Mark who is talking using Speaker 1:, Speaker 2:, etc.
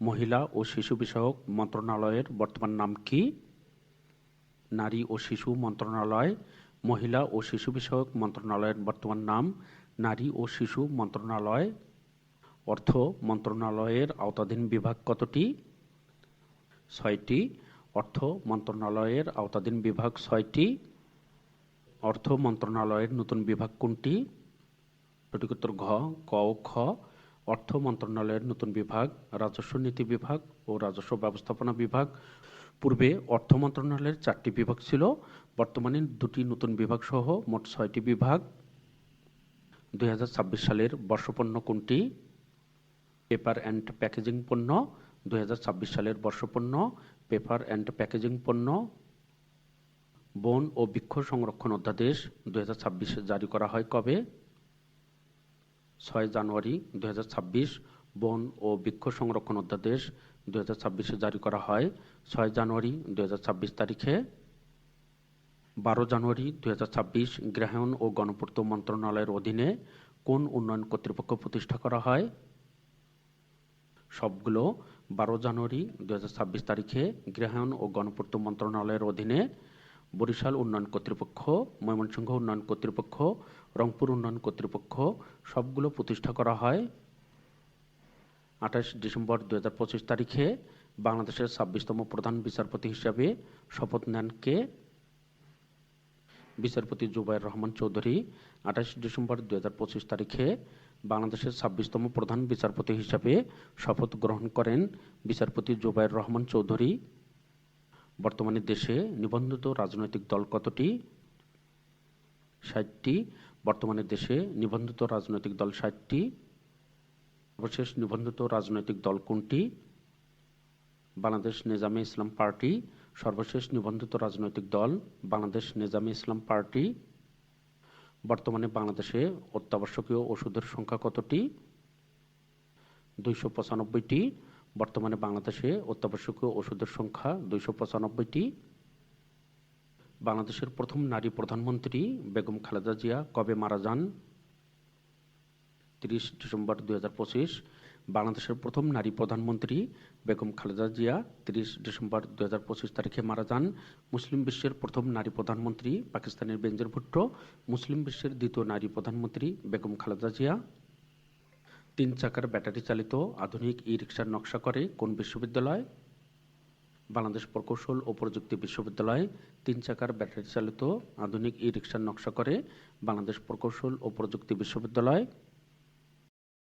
Speaker 1: মহিলা ও শিশু বিষয়ক মন্ত্রণালয়ের বর্তমান নাম কি? নারী ও শিশু মন্ত্রণালয়। মহিলা ও শিশু বিষয়ক মন্ত্রণালয়ের বর্তমান নাম নারী ও শিশু মন্ত্রণালয়। অর্থ মন্ত্রণালয়ের আওতাধীন বিভাগ কতটি? 6টি। অর্থ মন্ত্রণালয়ের আওতাধীন বিভাগ 6টি। অর্থ মন্ত্রণালয়ের নতুন বিভাগ কোনটি? সঠিক উত্তর ঘ, ক ও খ। অর্থ মন্ত্রণালয়ের নতুন বিভাগ রাজস্ব নীতি বিভাগ ও রাজস্ব ব্যবস্থাপনা বিভাগ। পূর্বে অর্থ মন্ত্রণালয়ের 4টি বিভাগ ছিল, বর্তমানে 2টি নতুন বিভাগ সহ মোট 6টি বিভাগ। 2026 সালের বর্ষপণ্য কোনটি? পেপার অ্যান্ড প্যাকেজিং পণ্য। 2026 সালের বর্ষপণ্য পেপার অ্যান্ড প্যাকেজিং পণ্য। বন ও বৃক্ষ সংরক্ষণ অধ্যাদেশ 2026 জারি করা হয় কবে? 6 জানুয়ারি 2026। বন ও বৃক্ষ সংরক্ষণ অধ্যাদেশ 2026 জারি করা হয় 6 জানুয়ারি 2026 তারিখে। 12 জানুয়ারি 2026 গৃহায়ন ও গণপূর্ত মন্ত্রণালয়ের অধীনে কোন উন্নয়ন কর্তৃপক্ষ প্রতিষ্ঠা করা হয়? সবগুলো। 12 জানুয়ারি 2026 তারিখে গৃহায়ন ও গণপূর্ত মন্ত্রণালয়ের অধীনে বরিশাল উন্নয়ন কর্তৃপক্ষ, ময়মনসিংহ উন্নয়ন কর্তৃপক্ষ, রংপুর উন্নয়ন কর্তৃপক্ষ সবগুলো প্রতিষ্ঠা করা হয়। 28 ডিসেম্বর 2025 তারিখে বাংলাদেশের 26তম প্রধান বিচারপতি হিসাবে শপথ নেন কে? বিচারপতি জুবায়ের রহমান চৌধুরী। 28 ডিসেম্বর 2025 তারিখে বাংলাদেশের 26তম প্রধান বিচারপতি হিসাবে শপথ গ্রহণ করেন বিচারপতি জুবায়ের রহমান চৌধুরী। বর্তমানে দেশে নিবন্ধিত রাজনৈতিক দল কতটি? 60টি। বর্তমানে দেশে নিবন্ধিত রাজনৈতিক দল 60টি। সর্বশেষ নিবন্ধিত রাজনৈতিক দল কোনটি? বাংলাদেশ নেজামে ইসলাম পার্টি। সর্বশেষ নিবন্ধিত রাজনৈতিক দল বাংলাদেশ নেজামে ইসলাম পার্টি। বর্তমানে বাংলাদেশে অত্যাবশ্যকীয় ওষুধের সংখ্যা কতটি? 295টি। বর্তমানে বাংলাদেশে অত্যাবশ্যকীয় ওষুধের সংখ্যা 295টি। বাংলাদেশের প্রথম নারী প্রধানমন্ত্রী বেগম খালেদা জিয়া কবে মারা যান? 30 ডিসেম্বর 2025। বাংলাদেশের প্রথম নারী প্রধানমন্ত্রী বেগম খালেদা জিয়া 30 ডিসেম্বর 2025 তারিখে মারা যান। মুসলিম বিশ্বের প্রথম নারী প্রধানমন্ত্রী পাকিস্তানের বেনজির ভুট্টো। মুসলিম বিশ্বের দ্বিতীয় নারী প্রধানমন্ত্রী বেগম খালেদা জিয়া। 3 চাকার ব্যাটারি চালিত আধুনিক ই-রিকশার নকশা করে কোন বিশ্ববিদ্যালয়? বাংলাদেশ প্রকৌশল ও প্রযুক্তি বিশ্ববিদ্যালয়। 3 চাকার ব্যাটারি চালিত আধুনিক ই-রিকশার নকশা করে বাংলাদেশ প্রকৌশল ও প্রযুক্তি বিশ্ববিদ্যালয়।